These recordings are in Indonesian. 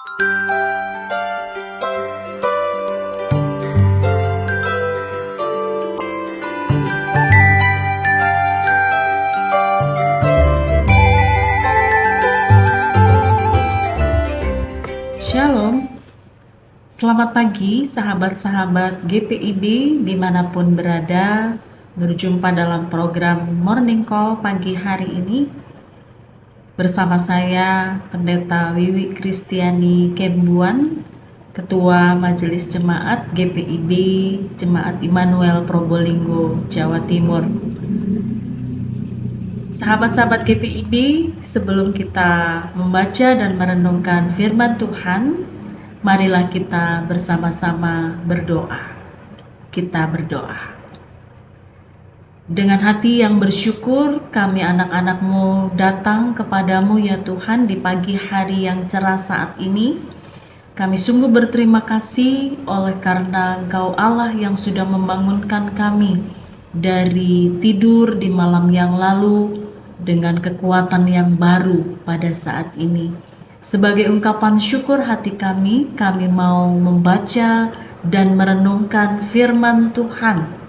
Shalom, selamat pagi sahabat-sahabat GPIB dimanapun berada. Berjumpa dalam program Morning Call pagi hari ini bersama saya Pendeta Wiwi Kristiani Kembuan, Ketua Majelis Jemaat GPIB Jemaat Immanuel Probolinggo, Jawa Timur. Sahabat-sahabat GPIB, sebelum kita membaca dan merenungkan firman Tuhan, marilah kita bersama-sama berdoa. Kita berdoa. Dengan hati yang bersyukur, kami anak-anak-Mu datang kepadamu ya Tuhan di pagi hari yang cerah saat ini. Kami sungguh berterima kasih oleh karena Engkau Allah yang sudah membangunkan kami dari tidur di malam yang lalu dengan kekuatan yang baru pada saat ini. Sebagai ungkapan syukur hati kami mau membaca dan merenungkan firman Tuhan.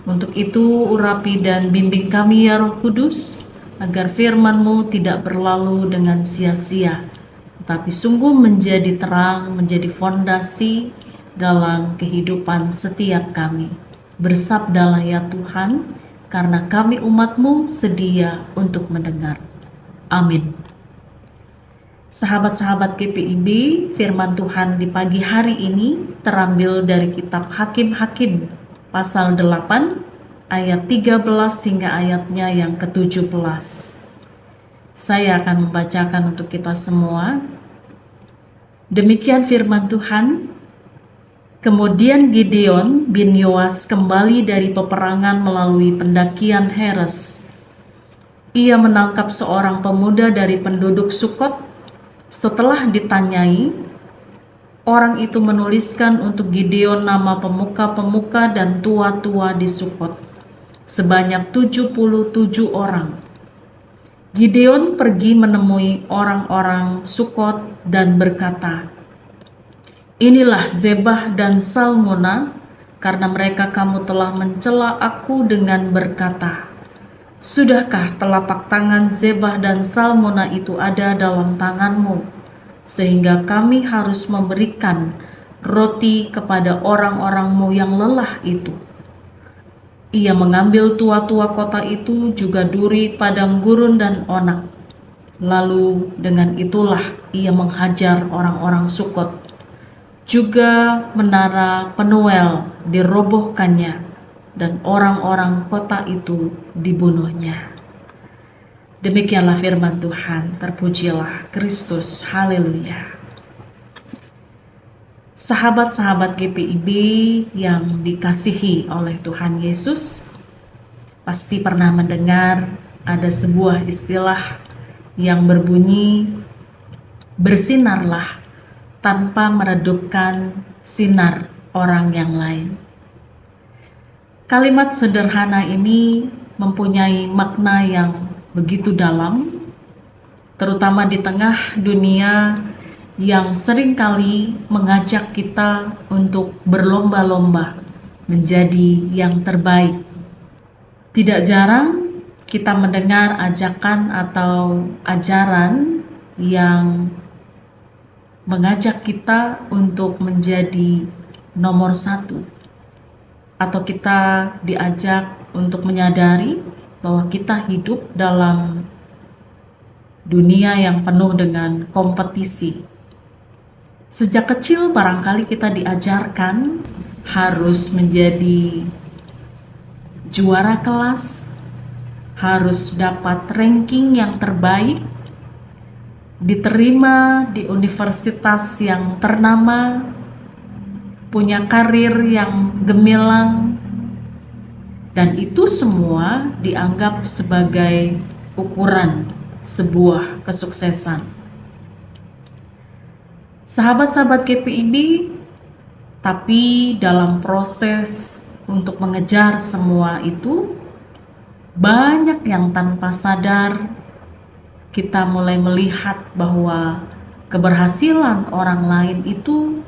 Untuk itu urapi dan bimbing kami ya Roh Kudus, agar firman-Mu tidak berlalu dengan sia-sia, tetapi sungguh menjadi terang, menjadi fondasi dalam kehidupan setiap kami. Bersabdalah ya Tuhan, karena kami umat-Mu sedia untuk mendengar. Amin. Sahabat-sahabat GPIB, firman Tuhan di pagi hari ini terambil dari kitab Hakim-Hakim pasal 8 ayat 13 hingga ayatnya yang ke-17. Saya akan membacakan untuk kita semua. Demikian firman Tuhan. Kemudian Gideon bin Yoas kembali dari peperangan melalui pendakian Heres. Ia menangkap seorang pemuda dari penduduk Sukot. Setelah ditanyai, orang itu menuliskan untuk Gideon nama pemuka-pemuka dan tua-tua di Sukot, sebanyak 77 orang. Gideon pergi menemui orang-orang Sukot dan berkata, "Inilah Zebah dan Salmuna, karena mereka kamu telah mencela aku dengan berkata, sudahkah telapak tangan Zebah dan Salmuna itu ada dalam tanganmu, sehingga kami harus memberikan roti kepada orang-orangmu yang lelah itu?" Ia mengambil tua-tua kota itu, juga Duri, padang gurun dan Onak. Lalu dengan itulah ia menghajar orang-orang Sukot. Juga menara Penuel dirobohkannya, dan orang-orang kota itu dibunuhnya. Demikianlah firman Tuhan. Terpujilah Kristus. Haleluya. Sahabat-sahabat GPIB yang dikasihi oleh Tuhan Yesus, pasti pernah mendengar ada sebuah istilah yang berbunyi, bersinarlah tanpa meredupkan sinar orang yang lain. Kalimat sederhana ini mempunyai makna yang begitu dalam, terutama di tengah dunia yang seringkali mengajak kita untuk berlomba-lomba menjadi yang terbaik. Tidak jarang kita mendengar ajakan atau ajaran yang mengajak kita untuk menjadi nomor satu, atau kita diajak untuk menyadari bahwa kita hidup dalam dunia yang penuh dengan kompetisi. Sejak kecil barangkali kita diajarkan harus menjadi juara kelas, harus dapat ranking yang terbaik, diterima di universitas yang ternama, punya karir yang gemilang, dan itu semua dianggap sebagai ukuran sebuah kesuksesan. Sahabat-sahabat GPIB, tapi dalam proses untuk mengejar semua itu, banyak yang tanpa sadar kita mulai melihat bahwa keberhasilan orang lain itu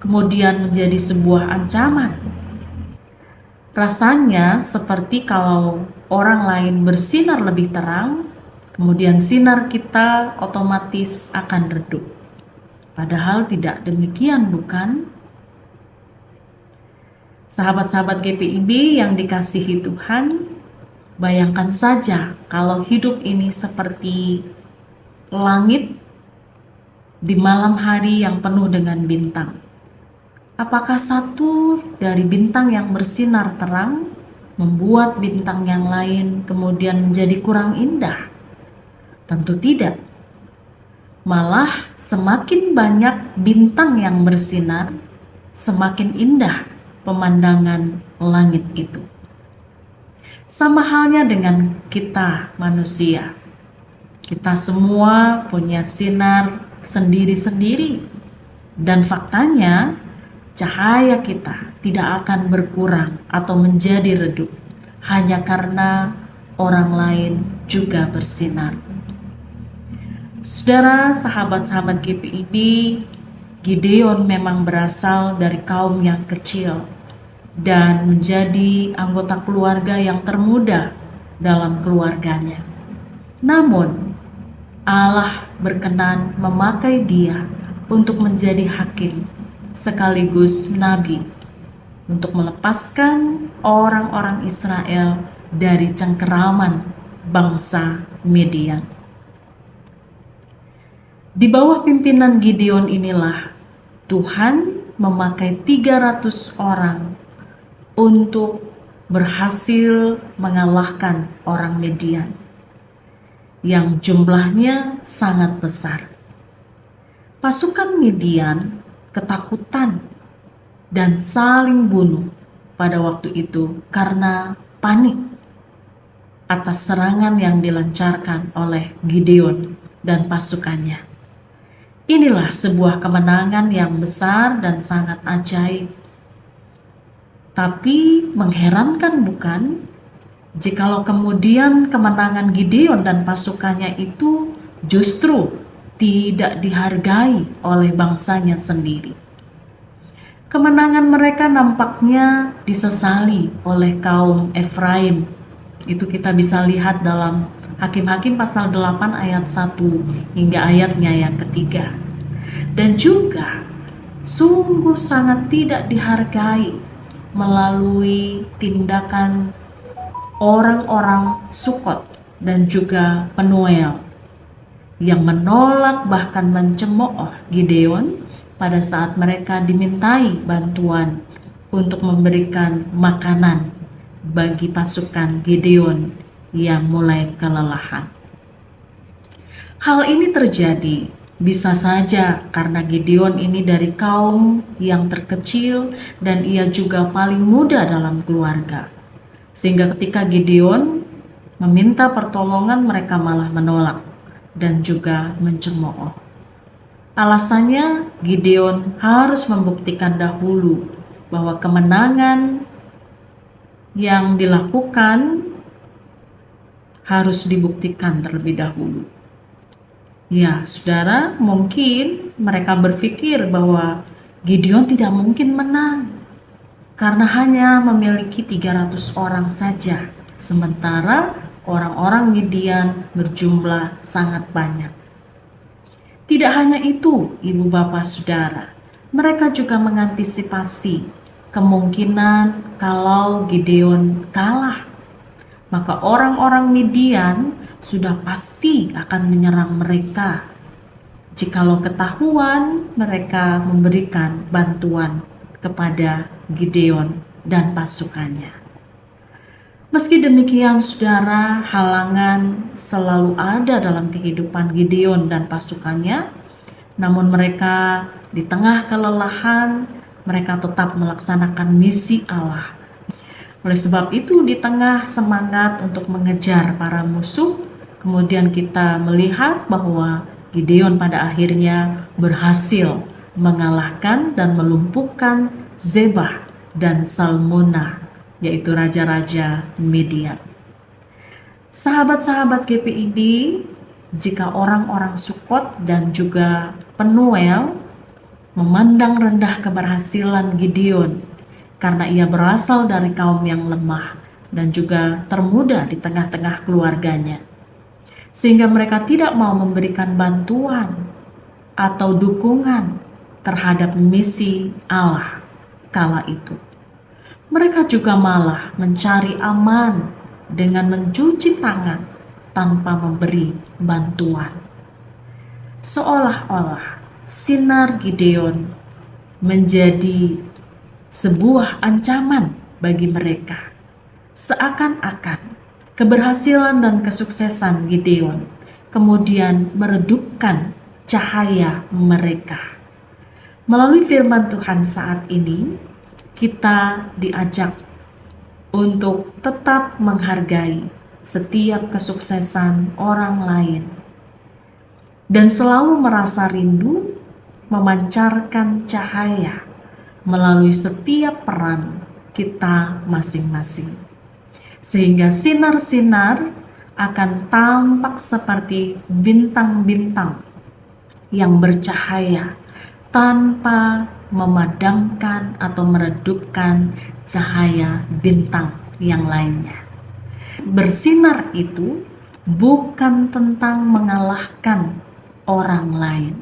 kemudian menjadi sebuah ancaman. Rasanya seperti kalau orang lain bersinar lebih terang, kemudian sinar kita otomatis akan redup. Padahal tidak demikian, bukan? Sahabat-sahabat GPIB yang dikasihi Tuhan, bayangkan saja kalau hidup ini seperti langit di malam hari yang penuh dengan bintang. Apakah satu dari bintang yang bersinar terang membuat bintang yang lain kemudian menjadi kurang indah? Tentu tidak. Malah semakin banyak bintang yang bersinar, semakin indah pemandangan langit itu. Sama halnya dengan kita manusia. Kita semua punya sinar sendiri-sendiri, dan faktanya cahaya kita tidak akan berkurang atau menjadi redup hanya karena orang lain juga bersinar. Saudara, sahabat-sahabat GPIB, Gideon memang berasal dari kaum yang kecil dan menjadi anggota keluarga yang termuda dalam keluarganya. Namun, Allah berkenan memakai dia untuk menjadi hakim sekaligus nabi untuk melepaskan orang-orang Israel dari cengkeraman bangsa Midian. Di bawah pimpinan Gideon inilah Tuhan memakai 300 orang untuk berhasil mengalahkan orang Midian yang jumlahnya sangat besar. Pasukan Midian ketakutan dan saling bunuh pada waktu itu karena panik atas serangan yang dilancarkan oleh Gideon dan pasukannya. Inilah sebuah kemenangan yang besar dan sangat ajaib. Tapi mengherankan, bukan? Jikalau kemudian kemenangan Gideon dan pasukannya itu justru tidak dihargai oleh bangsanya sendiri. Kemenangan mereka nampaknya disesali oleh kaum Efraim. Itu kita bisa lihat dalam Hakim-Hakim pasal 8 ayat 1 hingga ayatnya yang ketiga. Dan juga sungguh sangat tidak dihargai melalui tindakan orang-orang Sukot dan juga Penuel yang menolak bahkan mencemooh Gideon pada saat mereka dimintai bantuan untuk memberikan makanan bagi pasukan Gideon yang mulai kelelahan. Hal ini terjadi bisa saja karena Gideon ini dari kaum yang terkecil dan ia juga paling muda dalam keluarga. Sehingga ketika Gideon meminta pertolongan, mereka malah menolak dan juga mencemooh. Alasannya Gideon harus membuktikan dahulu bahwa kemenangan yang dilakukan harus dibuktikan terlebih dahulu. Ya, saudara, mungkin mereka berpikir bahwa Gideon tidak mungkin menang karena hanya memiliki 300 orang saja, sementara orang-orang Midian berjumlah sangat banyak. Tidak hanya itu, ibu bapak saudara, mereka juga mengantisipasi kemungkinan kalau Gideon kalah, maka orang-orang Midian sudah pasti akan menyerang mereka jikalau ketahuan mereka memberikan bantuan kepada Gideon dan pasukannya. Meski demikian, saudara, halangan selalu ada dalam kehidupan Gideon dan pasukannya. Namun mereka di tengah kelelahan, mereka tetap melaksanakan misi Allah. Oleh sebab itu, di tengah semangat untuk mengejar para musuh, kemudian kita melihat bahwa Gideon pada akhirnya berhasil mengalahkan dan melumpuhkan Zebah dan Salmona, yaitu raja-raja Midian. Sahabat-sahabat GPIB, jika orang-orang Sukot dan juga Penuel memandang rendah keberhasilan Gideon karena ia berasal dari kaum yang lemah dan juga termuda di tengah-tengah keluarganya, sehingga mereka tidak mau memberikan bantuan atau dukungan terhadap misi Allah kala itu. Mereka juga malah mencari aman dengan mencuci tangan tanpa memberi bantuan. Seolah-olah sinar Gideon menjadi sebuah ancaman bagi mereka. Seakan-akan keberhasilan dan kesuksesan Gideon kemudian meredupkan cahaya mereka. Melalui firman Tuhan saat ini, kita diajak untuk tetap menghargai setiap kesuksesan orang lain dan selalu merasa rindu memancarkan cahaya melalui setiap peran kita masing-masing, sehingga sinar-sinar akan tampak seperti bintang-bintang yang bercahaya tanpa memadamkan atau meredupkan cahaya bintang yang lainnya. Bersinar itu bukan tentang mengalahkan orang lain.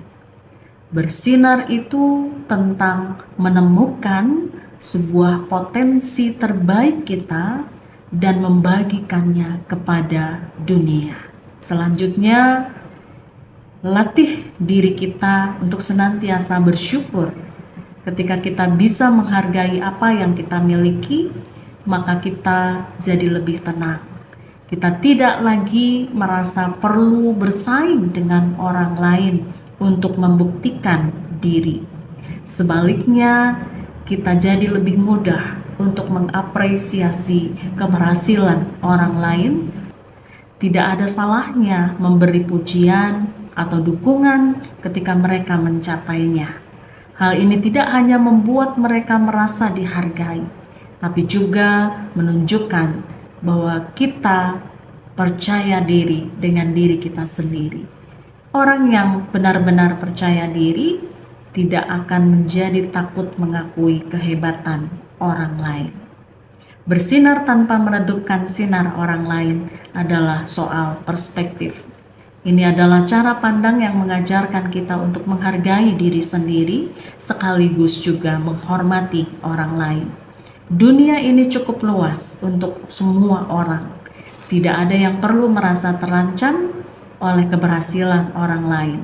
Bersinar itu tentang menemukan sebuah potensi terbaik kita dan membagikannya kepada dunia. Selanjutnya, latih diri kita untuk senantiasa bersyukur. Ketika kita bisa menghargai apa yang kita miliki, maka kita jadi lebih tenang. Kita tidak lagi merasa perlu bersaing dengan orang lain untuk membuktikan diri. Sebaliknya, kita jadi lebih mudah untuk mengapresiasi keberhasilan orang lain. Tidak ada salahnya memberi pujian atau dukungan ketika mereka mencapainya. Hal ini tidak hanya membuat mereka merasa dihargai, tapi juga menunjukkan bahwa kita percaya diri dengan diri kita sendiri. Orang yang benar-benar percaya diri tidak akan menjadi takut mengakui kehebatan orang lain. Bersinar tanpa meredupkan sinar orang lain adalah soal perspektif. Ini adalah cara pandang yang mengajarkan kita untuk menghargai diri sendiri sekaligus juga menghormati orang lain. Dunia ini cukup luas untuk semua orang. Tidak ada yang perlu merasa terancam oleh keberhasilan orang lain.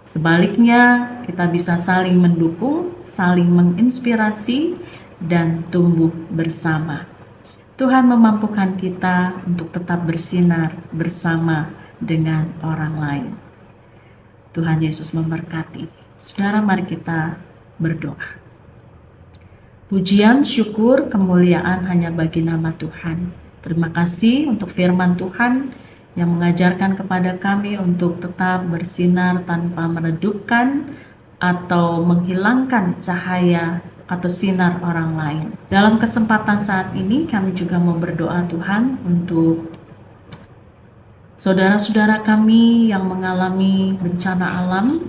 Sebaliknya, kita bisa saling mendukung, saling menginspirasi, dan tumbuh bersama. Tuhan memampukan kita untuk tetap bersinar bersama dengan orang lain. Tuhan Yesus memberkati. Saudara, mari kita berdoa. Pujian, syukur, kemuliaan hanya bagi nama Tuhan. Terima kasih untuk firman Tuhan yang mengajarkan kepada kami untuk tetap bersinar tanpa meredupkan atau menghilangkan cahaya atau sinar orang lain. Dalam kesempatan saat ini kami juga mau berdoa Tuhan untuk saudara-saudara kami yang mengalami bencana alam,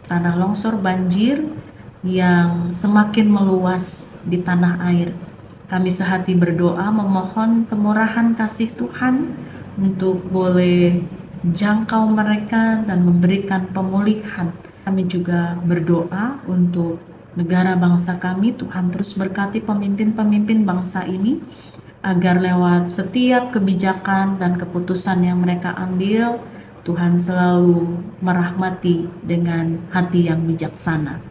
tanah longsor, banjir yang semakin meluas di tanah air. Kami sehati berdoa memohon kemurahan kasih Tuhan untuk boleh jangkau mereka dan memberikan pemulihan. Kami juga berdoa untuk negara bangsa kami. Tuhan terus berkati pemimpin-pemimpin bangsa ini agar lewat setiap kebijakan dan keputusan yang mereka ambil, Tuhan selalu merahmati dengan hati yang bijaksana.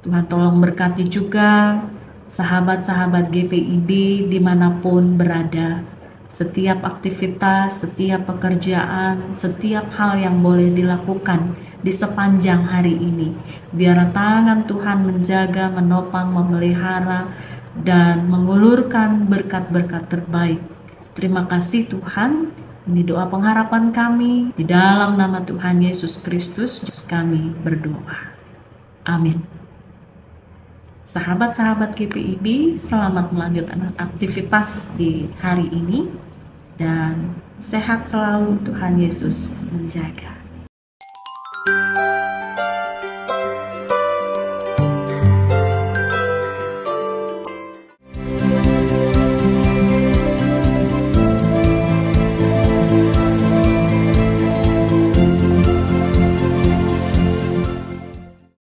Tuhan tolong berkati juga sahabat-sahabat GPIB dimanapun berada. Setiap aktivitas, setiap pekerjaan, setiap hal yang boleh dilakukan di sepanjang hari ini. Biar tangan Tuhan menjaga, menopang, memelihara, dan mengulurkan berkat-berkat terbaik. Terima kasih Tuhan. Ini doa pengharapan kami. Di dalam nama Tuhan Yesus Kristus kami berdoa. Amin. Sahabat-sahabat GPIB, selamat melanjutkan aktivitas di hari ini dan sehat selalu. Tuhan Yesus menjaga.